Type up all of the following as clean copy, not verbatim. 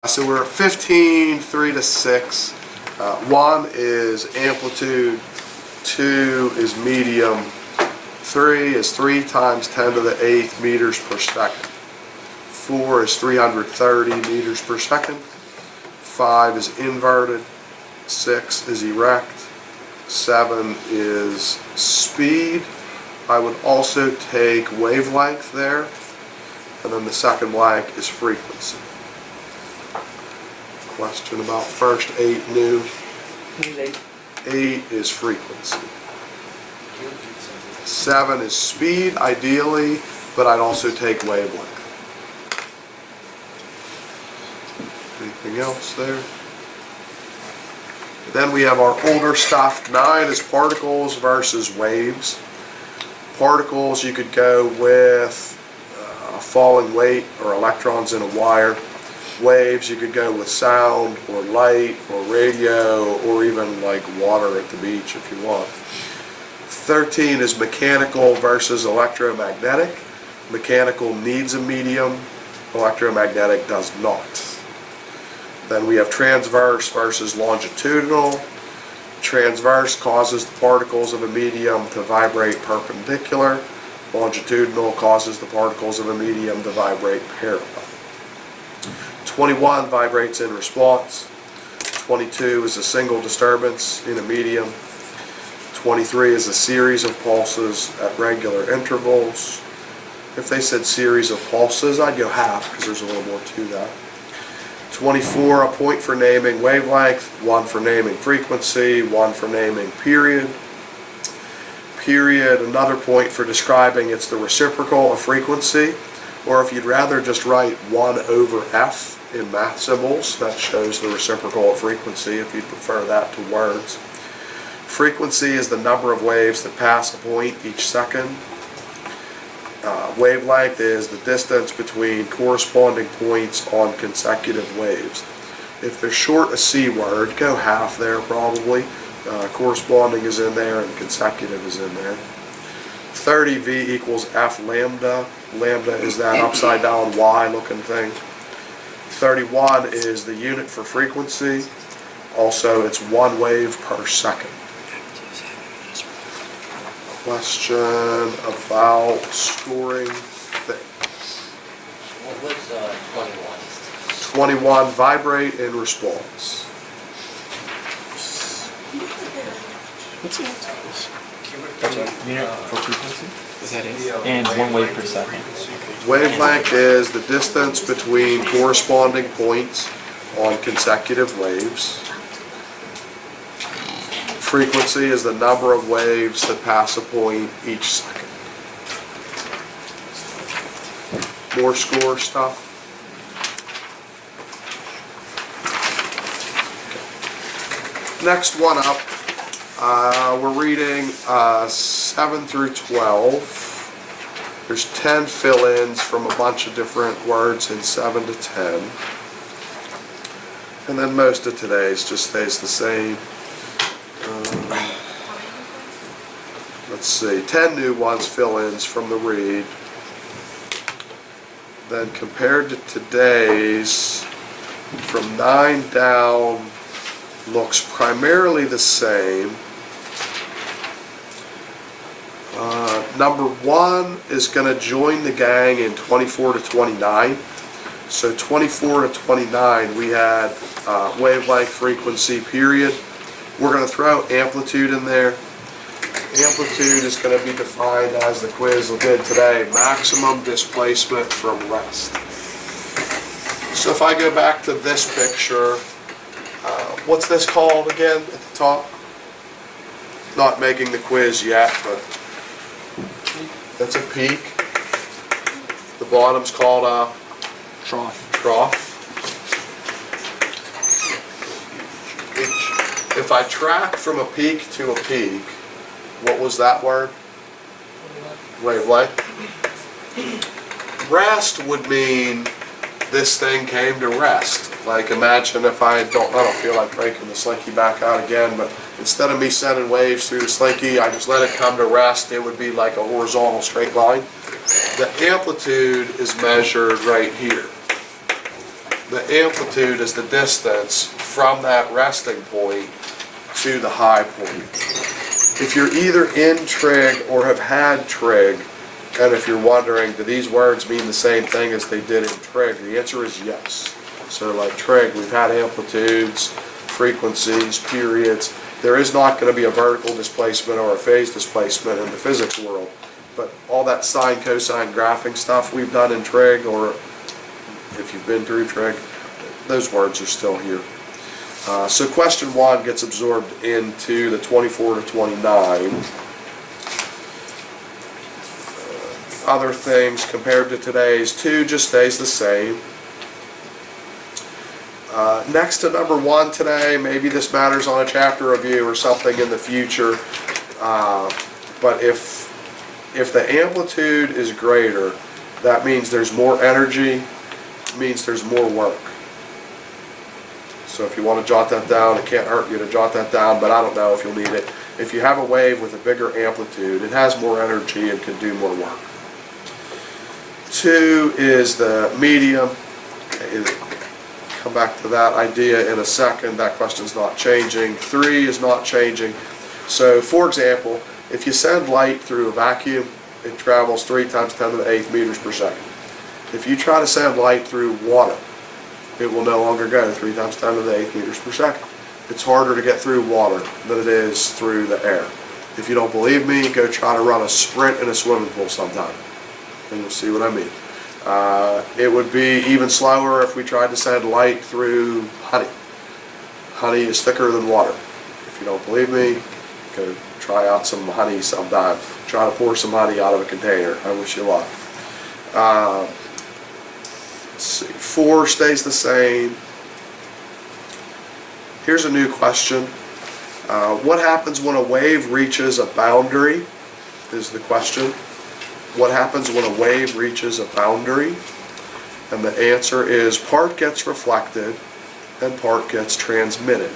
So we're 15, 3 to 6. 1 is amplitude, 2 is medium, 3 is 3 times 10 to the 8th meters per second. 4 is 330 meters per second. 5 is inverted. 6 is erect. 7 is speed. I would also take wavelength there. And then the second blank is frequency. Question about first 8 new. 8 is frequency. 7 is speed, ideally, but I'd also take wavelength. Anything else there? Then we have our older stuff. 9 is particles versus waves. Particles, you could go with a falling weight or electrons in a wire. Waves, you could go with sound or light or radio or even like water at the beach if you want. 13 is mechanical versus electromagnetic. Mechanical needs a medium, electromagnetic does not. Then we have transverse versus longitudinal. Transverse causes the particles of a medium to vibrate perpendicular. Longitudinal causes the particles of a medium to vibrate parallel. 21 vibrates in response. 22 is a single disturbance in a medium. 23 is a series of pulses at regular intervals. If they said series of pulses, I'd go half because there's a little more to that. 24, a point for naming wavelength, 1 for naming frequency, 1 for naming period. Period, another point for describing it's the reciprocal of frequency, or if you'd rather just write 1 over f in math symbols, that shows the reciprocal of frequency if you prefer that to words. Frequency is the number of waves that pass a point each second. Wavelength is the distance between corresponding points on consecutive waves. If they're short a C word, go half there probably. Corresponding is in there and consecutive is in there. 30 V equals F lambda. Lambda is that upside down Y looking thing. 31 is the unit for frequency. Also, it's 1 wave per second. Question about scoring things. What was 21? 21, vibrate in response. Unit for frequency? Is that it? And 1 wave per second. Wavelength is the distance between corresponding points on consecutive waves. Frequency is the number of waves that pass a point each second. More score stuff. Okay. Next one up, we're reading 7 through 12. There's 10 fill-ins from a bunch of different words in 7 to 10. And then most of today's just stays the same. Let's see, 10 new ones, fill-ins from the read. Then compared to today's, from 9 down, looks primarily the same. Number 1 is going to join the gang in 24 to 29. So 24 to 29, we had wavelength, frequency, period. We're going to throw amplitude in there. Amplitude is going to be defined as the quiz did today, maximum displacement from rest. So if I go back to this picture, what's this called again at the top? Not making the quiz yet, but that's a peak. The bottom's called a trough. If I track from a peak to a peak, what was that word? Wavelength. Rest would mean this thing came to rest. Like imagine if I don't feel like breaking the slinky back out again, but instead of me sending waves through the slinky, I just let it come to rest. It would be like a horizontal straight line. The amplitude is measured right here. The amplitude is the distance from that resting point to the high point. If you're either in trig or have had trig, and if you're wondering, do these words mean the same thing as they did in trig, the answer is yes. So like trig, we've had amplitudes, frequencies, periods. There is not going to be a vertical displacement or a phase displacement in the physics world, but all that sine, cosine graphing stuff we've done in trig, or if you've been through trig, those words are still here. So question 1 gets absorbed into the 24 to 29. Other things compared to today's 2 just stays the same. Next to number 1 today, maybe this matters on a chapter review or something in the future, but if the amplitude is greater, that means there's more energy, means there's more work. So if you want to jot that down, it can't hurt you to jot that down, but I don't know if you'll need it. If you have a wave with a bigger amplitude, it has more energy and can do more work. 2 is the medium. Come back to that idea in a second. That question's not changing. 3 is not changing. So for example, if you send light through a vacuum, it travels 3 times 10 to the 8th meters per second. If you try to send light through water, it will no longer go 3 times 10 to the 8th meters per second. It's harder to get through water than it is through the air. If you don't believe me, go try to run a sprint in a swimming pool sometime, and you'll see what I mean. It would be even slower if we tried to send light through honey. Honey is thicker than water. If you don't believe me, go try out some honey sometime. Try to pour some honey out of a container. I wish you luck. Let's see. 4 stays the same. Here's a new question. What happens when a wave reaches a boundary? Is the question. What happens when a wave reaches a boundary? And the answer is part gets reflected and part gets transmitted.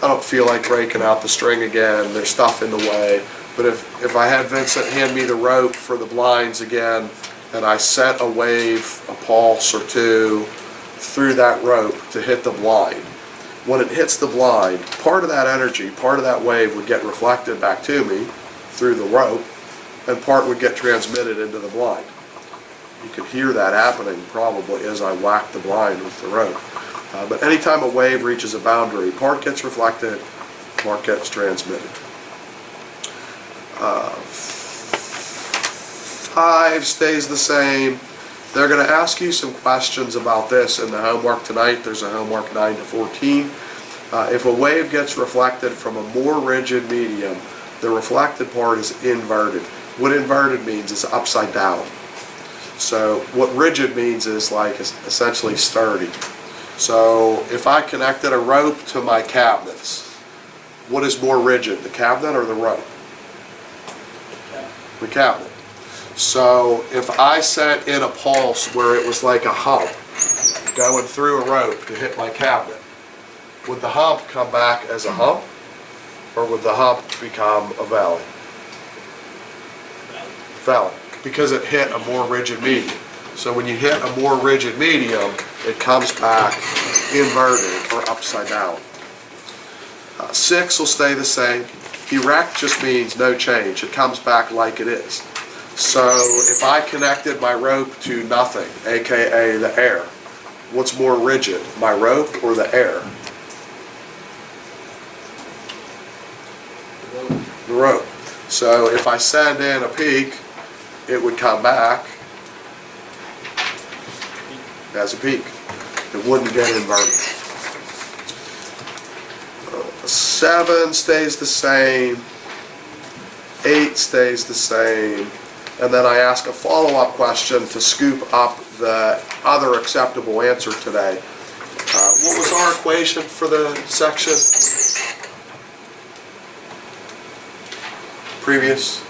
I don't feel like breaking out the string again. There's stuff in the way. But if I had Vincent hand me the rope for the blinds again, and I sent a wave, a pulse or 2, through that rope to hit the blind, when it hits the blind, part of that energy, part of that wave would get reflected back to me through the rope, and part would get transmitted into the blind. You could hear that happening probably as I whacked the blind with the rope. But anytime a wave reaches a boundary, part gets reflected, part gets transmitted. 5 stays the same. They're going to ask you some questions about this in the homework tonight. There's a homework 9 to 14. If a wave gets reflected from a more rigid medium, the reflected part is inverted. What inverted means is upside down. So what rigid means is like essentially sturdy. So if I connected a rope to my cabinets, what is more rigid, the cabinet or the rope? The cabinet. So if I sent in a pulse where it was like a hump going through a rope to hit my cabinet, would the hump come back as a hump, or would the hump become a valley? Valley, because it hit a more rigid medium. So when you hit a more rigid medium, it comes back inverted or upside down. 6 will stay the same. Erect just means no change. It comes back like it is. So if I connected my rope to nothing, aka the air, what's more rigid, my rope or the air? The rope. So if I send in a peak, it would come back as a peak. It wouldn't get inverted. 7 stays the same. 8 stays the same. And then I ask a follow-up question to scoop up the other acceptable answer today. What was our equation for the section? Previous?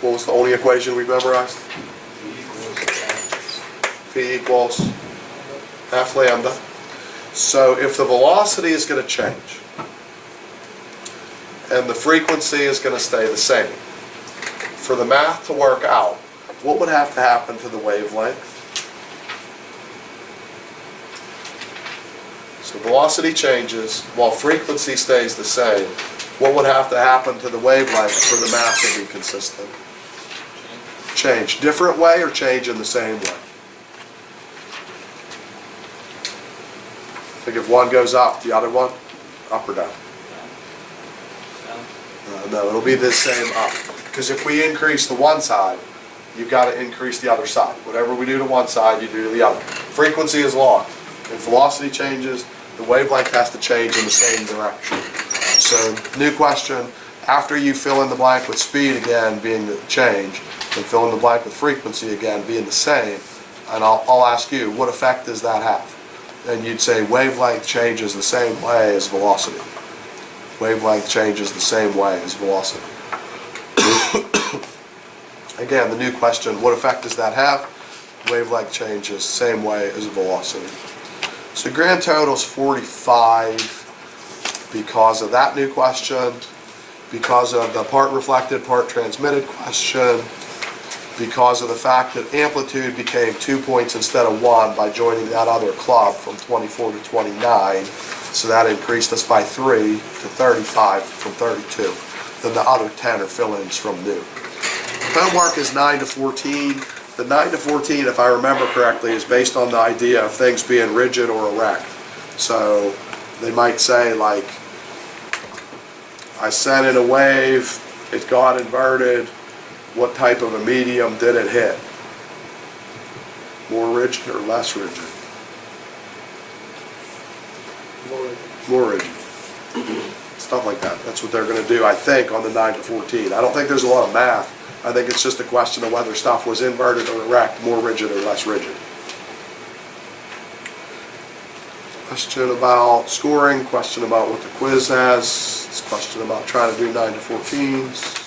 What was the only equation we memorized? P equals half lambda. So if the velocity is going to change and the frequency is going to stay the same, for the math to work out, what would have to happen to the wavelength? So velocity changes while frequency stays the same. What would have to happen to the wavelength for the math to be consistent? Change. Different way or change in the same way? I think if one goes up, the other one, up or down? No, it'll be the same up. Because if we increase the one side, you've got to increase the other side. Whatever we do to one side, you do to the other. Frequency is locked. If velocity changes, the wavelength has to change in the same direction. So, new question, after you fill in the blank with speed again being the change, and fill in the blank with frequency again being the same, and I'll ask you, what effect does that have? And you'd say wavelength changes the same way as velocity. Wavelength changes the same way as velocity. Again, the new question, what effect does that have? Wavelength changes same way as velocity. So grand total is 45 because of that new question, because of the part reflected, part transmitted question, because of the fact that amplitude became 2 points instead of 1 by joining that other club from 24 to 29. So that increased us by 3 to 35 from 32. Then the other 10 are fill-ins from new. Homework is 9 to 14. The 9 to 14, if I remember correctly, is based on the idea of things being rigid or erect. So they might say, like, I sent in a wave, it got inverted, what type of a medium did it hit? More rigid or less rigid? More rigid. Stuff like that. That's what they're going to do, I think, on the 9 to 14. I don't think there's a lot of math. I think it's just a question of whether stuff was inverted or erect, more rigid or less rigid. Question about scoring, question about what the quiz has, it's a question about trying to do 9 to 14s.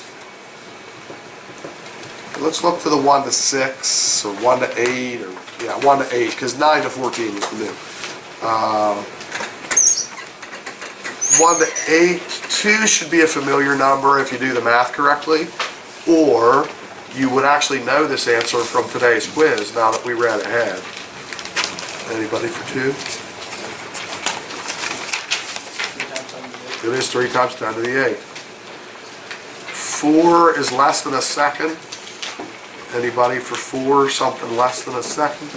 Let's look to the 1 to 6 or 1 to 8 or 1 to 8 because 9 to 14 is the new. 1 to 8, 2 should be a familiar number if you do the math correctly, or you would actually know this answer from today's quiz now that we read ahead. Anybody for 2? It is 3 times 10 to the 8th. 4 is less than a second. Anybody for 4, something less than a second?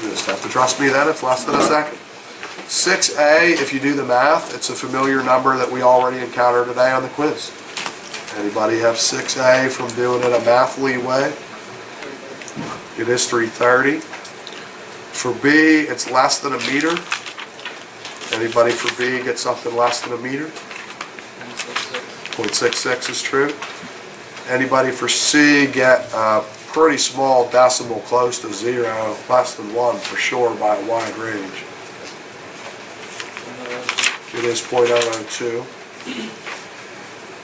You just have to trust me then, it's less than a second. 6a, if you do the math, it's a familiar number that we already encountered today on the quiz. Anybody have 6a from doing it a mathly way? It is 330. For b, it's less than a meter. Anybody for b get something less than a meter? 0.66 is true. Anybody for c get a pretty small decimal close to 0, less than 1 for sure by a wide range? It is 0.002.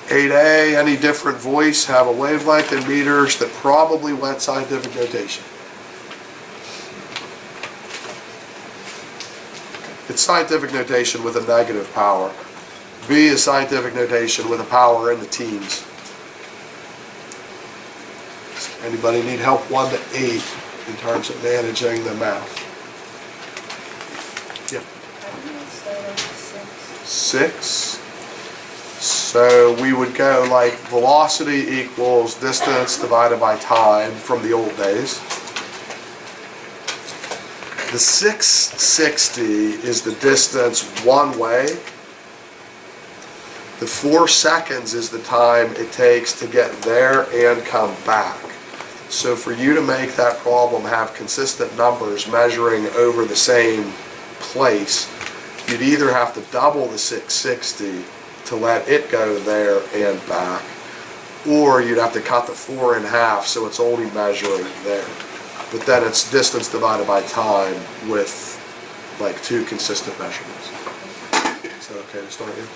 8a, any different voice have a wavelength in meters that probably went scientific notation. It's scientific notation with a negative power. B is scientific notation with a power in the teens. Anybody need help 1 to 8 in terms of managing the math? Yeah. 6. So we would go like velocity equals distance divided by time from the old days. The 660 is the distance one way. The 4 seconds is the time it takes to get there and come back. So for you to make that problem have consistent numbers measuring over the same place, you'd either have to double the 660 to let it go there and back, or you'd have to cut the 4 in half so it's only measuring there. But then it's distance divided by time with like 2 consistent measurements. Is that okay to start here?